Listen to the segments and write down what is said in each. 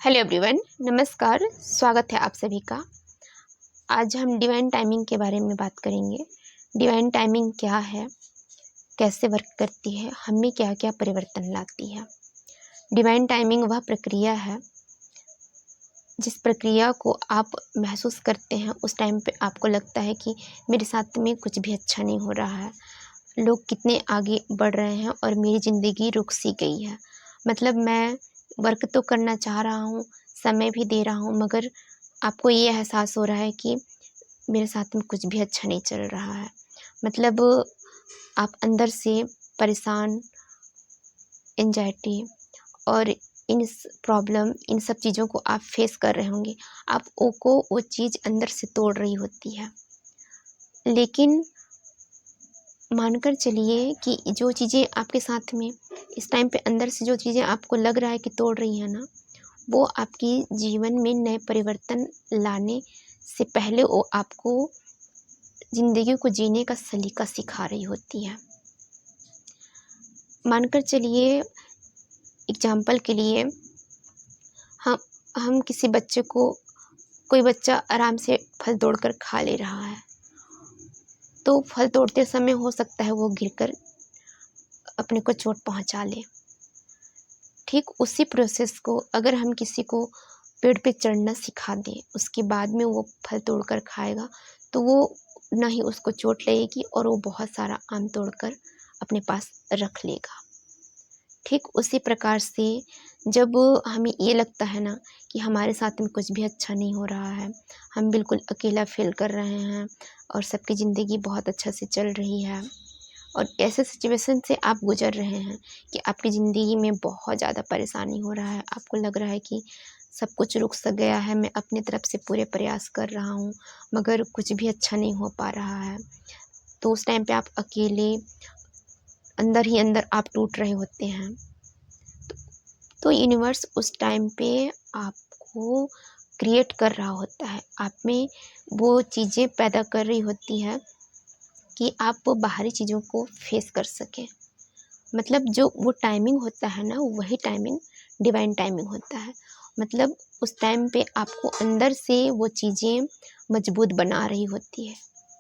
Hello everyone, नमस्कार। स्वागत है आप सभी का। आज हम डिवाइन टाइमिंग के बारे में बात करेंगे। डिवाइन टाइमिंग क्या है, कैसे वर्क करती है, हमें क्या क्या परिवर्तन लाती है। डिवाइन टाइमिंग वह प्रक्रिया है जिस प्रक्रिया को आप महसूस करते हैं उस टाइम पे आपको लगता है कि मेरे साथ में कुछ भी अच्छा नहीं हो रहा है, लोग कितने आगे बढ़ रहे हैं और मेरी ज़िंदगी रुक सी गई है। मतलब मैं वर्क तो करना चाह रहा हूँ, समय भी दे रहा हूँ, मगर आपको ये एहसास हो रहा है कि मेरे साथ में कुछ भी अच्छा नहीं चल रहा है। मतलब आप अंदर से परेशान, एंजाइटी और इन सब चीज़ों को आप फेस कर रहे होंगे। आपको वो चीज़ अंदर से तोड़ रही होती है। लेकिन मानकर चलिए कि जो चीज़ें आपके साथ में इस टाइम पे अंदर से जो चीज़ें आपको लग रहा है कि तोड़ रही हैं ना, वो आपकी जीवन में नए परिवर्तन लाने से पहले वो आपको ज़िंदगी को जीने का सलीका सिखा रही होती है। मानकर चलिए एग्जाम्पल के लिए हम हम किसी बच्चे को, कोई बच्चा आराम से फल तोड़कर खा ले रहा है, तो फल तोड़ते समय हो सकता है वो गिरकर अपने को चोट पहुंचा ले। ठीक उसी प्रोसेस को अगर हम किसी को पेड़ पे चढ़ना सिखा दें, उसके बाद में वो फल तोड़कर खाएगा, तो वो ना ही उसको चोट लगेगी और वो बहुत सारा आम तोड़कर अपने पास रख लेगा। ठीक उसी प्रकार से जब हमें ये लगता है ना कि हमारे साथ में कुछ भी अच्छा नहीं हो रहा है, हम बिल्कुल अकेला फील कर रहे हैं और सबकी ज़िंदगी बहुत अच्छा से चल रही है, और ऐसे सिचुएशन से आप गुजर रहे हैं कि आपकी ज़िंदगी में बहुत ज़्यादा परेशानी हो रहा है, आपको लग रहा है कि सब कुछ रुक सा गया है, मैं अपनी तरफ से पूरे प्रयास कर रहा हूँ मगर कुछ भी अच्छा नहीं हो पा रहा है, तो उस टाइम पे आप अकेले अंदर ही अंदर आप टूट रहे होते हैं। तो यूनिवर्स उस टाइम पे आपको क्रिएट कर रहा होता है, आप में वो चीज़ें पैदा कर रही होती है कि आप बाहरी चीज़ों को फेस कर सकें। मतलब जो वो टाइमिंग होता है ना, वही टाइमिंग डिवाइन टाइमिंग होता है। मतलब उस टाइम पे आपको अंदर से वो चीज़ें मजबूत बना रही होती है।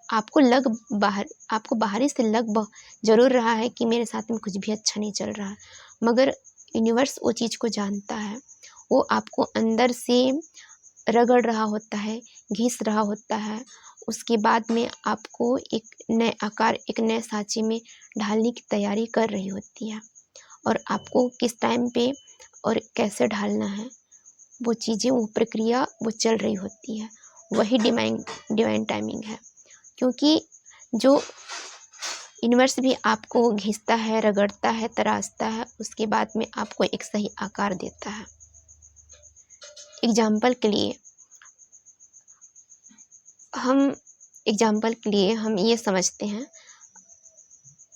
आपको बाहरी से लग ज़रूर रहा है कि मेरे साथ में कुछ भी अच्छा नहीं चल रहा है, मगर यूनिवर्स वो चीज़ को जानता है। वो आपको अंदर से रगड़ रहा होता है, घिस रहा होता है। उसके बाद में आपको एक नए आकार, एक नए सांचे में ढालने की तैयारी कर रही होती है, और आपको किस टाइम पे और कैसे ढालना है, वो चीज़ें, वो प्रक्रिया वो चल रही होती है। वही डिवाइन टाइमिंग है, क्योंकि जो यूनिवर्स भी आपको घिसता है, रगड़ता है, तराशता है, उसके बाद में आपको एक सही आकार देता है। एग्जाम्पल के लिए हम ये समझते हैं,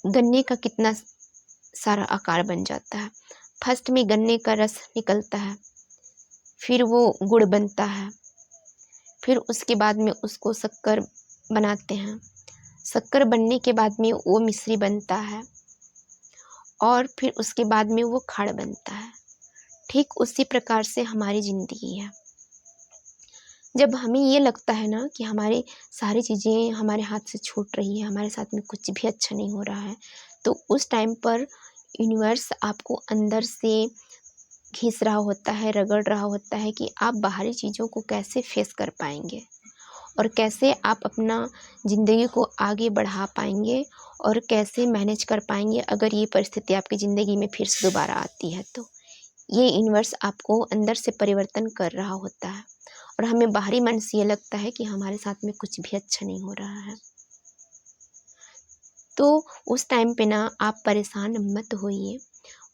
गन्ने का कितना सारा आकार बन जाता है। फर्स्ट में गन्ने का रस निकलता है, फिर वो गुड़ बनता है, फिर उसके बाद में उसको शक्कर बनाते हैं, शक्कर बनने के बाद में वो मिश्री बनता है, और फिर उसके बाद में वो खाड़ बनता है। ठीक उसी प्रकार से हमारी ज़िंदगी है। जब हमें ये लगता है ना कि हमारी सारी चीज़ें हमारे हाथ से छूट रही है, हमारे साथ में कुछ भी अच्छा नहीं हो रहा है, तो उस टाइम पर यूनिवर्स आपको अंदर से घिस रहा होता है, रगड़ रहा होता है कि आप बाहरी चीज़ों को कैसे फेस कर पाएंगे और कैसे आप अपना ज़िंदगी को आगे बढ़ा पाएंगे और कैसे मैनेज कर पाएंगे अगर ये परिस्थिति आपकी ज़िंदगी में फिर से दोबारा आती है। तो ये यूनिवर्स आपको अंदर से परिवर्तन कर रहा होता है, और हमें बाहरी मन से ये लगता है कि हमारे साथ में कुछ भी अच्छा नहीं हो रहा है। तो उस टाइम पे ना आप परेशान मत होइए।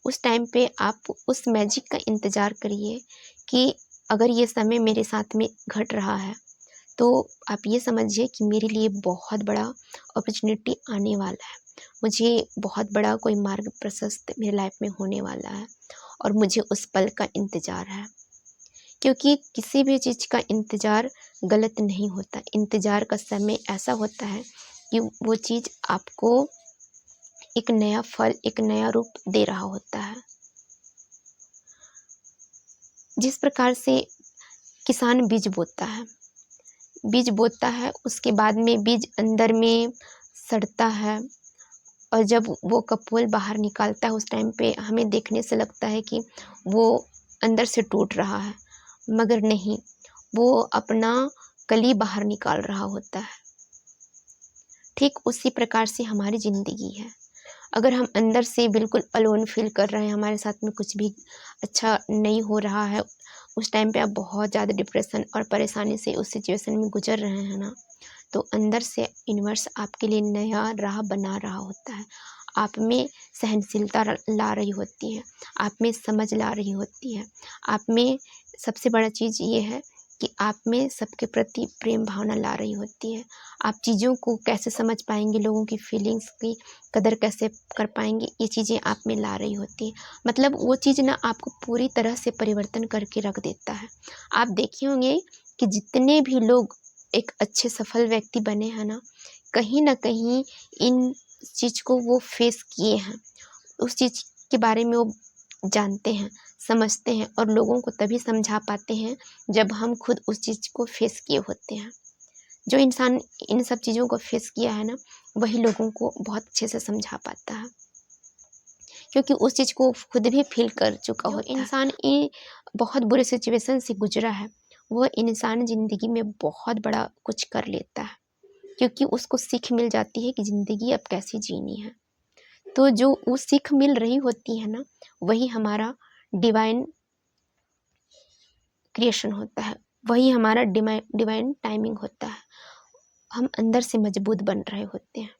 उस टाइम पे आप उस मैजिक का इंतज़ार करिए कि अगर ये समय मेरे साथ में घट रहा है, तो आप ये समझिए कि मेरे लिए बहुत बड़ा अपॉर्चुनिटी आने वाला है। मुझे बहुत बड़ा कोई मार्ग प्रशस्त मेरी लाइफ में होने वाला है, और मुझे उस पल का इंतज़ार है। क्योंकि किसी भी चीज़ का इंतज़ार गलत नहीं होता। इंतज़ार का समय ऐसा होता है कि वो चीज़ आपको एक नया फल, एक नया रूप दे रहा होता है। जिस प्रकार से किसान बीज बोता है, उसके बाद में बीज अंदर में सड़ता है और जब वो कपोल बाहर निकालता है, उस टाइम पे हमें देखने से लगता है कि वो अंदर से टूट रहा है, मगर नहीं, वो अपना कली बाहर निकाल रहा होता है। ठीक उसी प्रकार से हमारी ज़िंदगी है। अगर हम अंदर से बिल्कुल अलोन फील कर रहे हैं, हमारे साथ में कुछ भी अच्छा नहीं हो रहा है, उस टाइम पे आप बहुत ज़्यादा डिप्रेशन और परेशानी से उस सिचुएशन में गुजर रहे हैं ना, तो अंदर से यूनिवर्स आपके लिए नया राह बना रहा होता है। आप में सहनशीलता ला रही होती है, आप में समझ ला रही होती है, आप में सबसे बड़ा चीज़ ये है कि आप में सबके प्रति प्रेम भावना ला रही होती है। आप चीज़ों को कैसे समझ पाएंगे, लोगों की फीलिंग्स की कदर कैसे कर पाएंगे, ये चीज़ें आप में ला रही होती है। मतलब वो चीज़ ना आपको पूरी तरह से परिवर्तन करके रख देता है। आप देखे होंगे कि जितने भी लोग एक अच्छे सफल व्यक्ति बने हैं ना कहीं इन चीज़ को वो फेस किए हैं, उस चीज़ के बारे में वो जानते हैं, समझते हैं और लोगों को तभी समझा पाते हैं जब हम खुद उस चीज़ को फेस किए होते हैं। जो इंसान इन सब चीज़ों को फेस किया है ना, वही लोगों को बहुत अच्छे से समझा पाता है, क्योंकि उस चीज़ को खुद भी फील कर चुका होता है। इंसान ये बहुत बुरे सिचुएशन से गुजरा है, वह इंसान ज़िंदगी में बहुत बड़ा कुछ कर लेता है, क्योंकि उसको सीख मिल जाती है कि ज़िंदगी अब कैसे जीनी है। तो जो वो सीख मिल रही होती है ना, वही हमारा डिवाइन क्रिएशन होता है, वही हमारा डिवाइन टाइमिंग होता है। हम अंदर से मजबूत बन रहे होते हैं।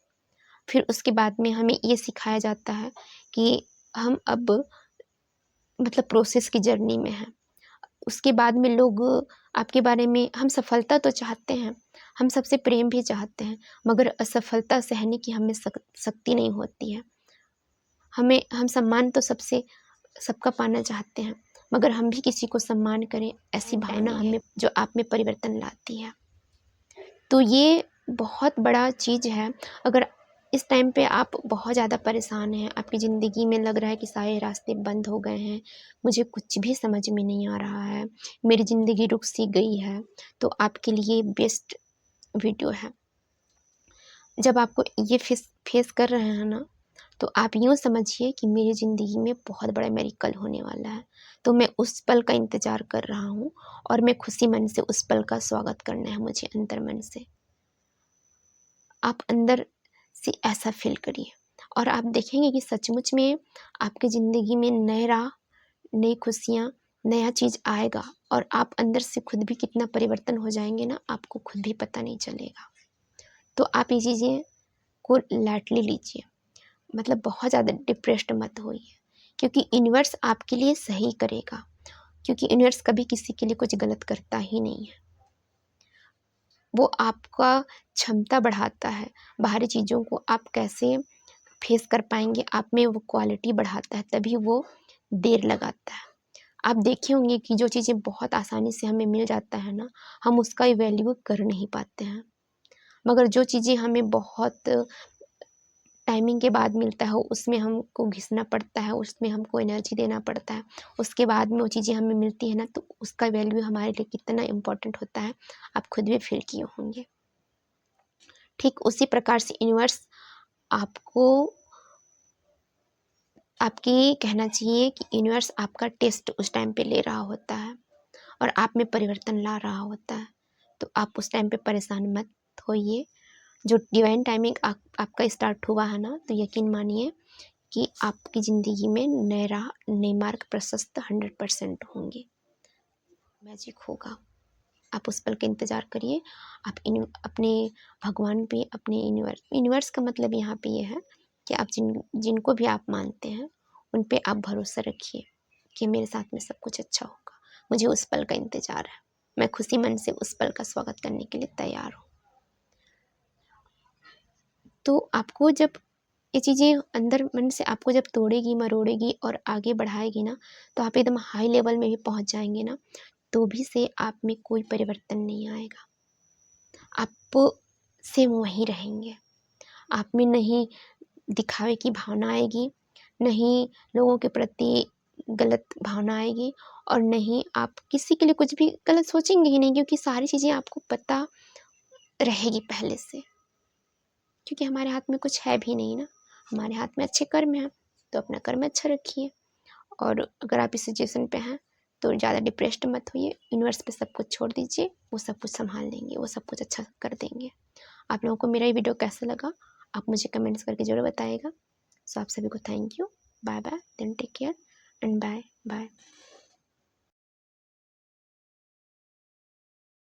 फिर उसके बाद में हमें ये सिखाया जाता है कि हम अब मतलब प्रोसेस की जर्नी में हैं। उसके बाद में लोग आपके बारे में, हम सफलता तो चाहते हैं, हम सबसे प्रेम भी चाहते हैं, मगर असफलता सहने की हमें शक्ति नहीं होती है। हम सम्मान तो सबका पाना चाहते हैं, मगर हम भी किसी को सम्मान करें, ऐसी भावना हमें जो आप में परिवर्तन लाती है। तो ये बहुत बड़ा चीज़ है। अगर इस टाइम पे आप बहुत ज़्यादा परेशान हैं, आपकी ज़िंदगी में लग रहा है कि सारे रास्ते बंद हो गए हैं, मुझे कुछ भी समझ में नहीं आ रहा है, मेरी ज़िंदगी रुक सी गई है, तो आपके लिए बेस्ट वीडियो है। जब आपको ये फेस कर रहे हैं ना, तो आप यूँ समझिए कि मेरी ज़िंदगी में बहुत बड़ा मेरेकल होने वाला है, तो मैं उस पल का इंतज़ार कर रहा हूँ और मैं खुशी मन से उस पल का स्वागत करना है मुझे अंतर मन से। आप अंदर से ऐसा फील करिए और आप देखेंगे कि सचमुच में आपकी ज़िंदगी में नए राह, नई खुशियाँ, नया चीज़ आएगा और आप अंदर से खुद भी कितना परिवर्तन हो जाएंगे ना, आपको खुद भी पता नहीं चलेगा। तो आप ये चीज़ें को लाइटली लीजिए, मतलब बहुत ज़्यादा डिप्रेस्ड मत होइए, क्योंकि यूनिवर्स आपके लिए सही करेगा, क्योंकि यूनिवर्स कभी किसी के लिए कुछ गलत करता ही नहीं है। वो आपका क्षमता बढ़ाता है, बाहरी चीज़ों को आप कैसे फेस कर पाएंगे, आप में वो क्वालिटी बढ़ाता है, तभी वो देर लगाता है। आप देखे होंगे कि जो चीज़ें बहुत आसानी से हमें मिल जाता है ना, हम उसका वैल्यू कर नहीं पाते हैं, मगर जो चीज़ें हमें बहुत टाइमिंग के बाद मिलता है, उसमें हमको घिसना पड़ता है, उसमें हमको एनर्जी देना पड़ता है, उसके बाद में वो चीज़ें हमें मिलती है ना, तो उसका वैल्यू हमारे लिए कितना इम्पोर्टेंट होता है, आप खुद भी फील किए होंगे। ठीक उसी प्रकार से यूनिवर्स आपको, आपकी कहना चाहिए कि यूनिवर्स आपका टेस्ट उस टाइम पे ले रहा होता है और आप में परिवर्तन ला रहा होता है, तो आप उस टाइम पे परेशान मत होइए। जो डिवाइन टाइमिंग आपका स्टार्ट हुआ है ना, तो यकीन मानिए कि आपकी ज़िंदगी में नए राह, नए मार्ग प्रशस्त 100% होंगे, मैजिक होगा। आप उस पल का इंतज़ार करिए। आप अपने भगवान पे, अपने यूनिवर्स का मतलब यहाँ पे ये है कि आप जिनको भी आप मानते हैं, उन पे आप भरोसा रखिए कि मेरे साथ में सब कुछ अच्छा होगा। मुझे उस पल का इंतज़ार है, मैं खुशी मन से उस पल का स्वागत करने के लिए तैयार हूँ। तो आपको जब ये चीज़ें अंदर मन से आपको जब तोड़ेगी, मरोड़ेगी और आगे बढ़ाएगी ना, तो आप एकदम हाई लेवल में भी पहुँच जाएंगे ना, तो भी से आप में कोई परिवर्तन नहीं आएगा, आप सेम वहीं रहेंगे। आप में नहीं दिखावे की भावना आएगी, नहीं लोगों के प्रति गलत भावना आएगी और नहीं आप किसी के लिए कुछ भी गलत सोचेंगे ही नहीं, क्योंकि सारी चीज़ें आपको पता रहेगी पहले से। क्योंकि हमारे हाथ में कुछ है भी नहीं ना, हमारे हाथ में अच्छे कर्म हैं, तो अपना कर्म अच्छा रखिए। और अगर आप इस सिचुएशन पे हैं तो ज़्यादा डिप्रेस्ड मत होइए, यूनिवर्स पे सब कुछ छोड़ दीजिए, वो सब कुछ संभाल लेंगे, वो सब कुछ अच्छा कर देंगे। आप लोगों को मेरा ये वीडियो कैसा लगा आप मुझे कमेंट्स करके ज़रूर बताइएगा। सो आप सभी को thank you, bye bye, then take care and bye bye.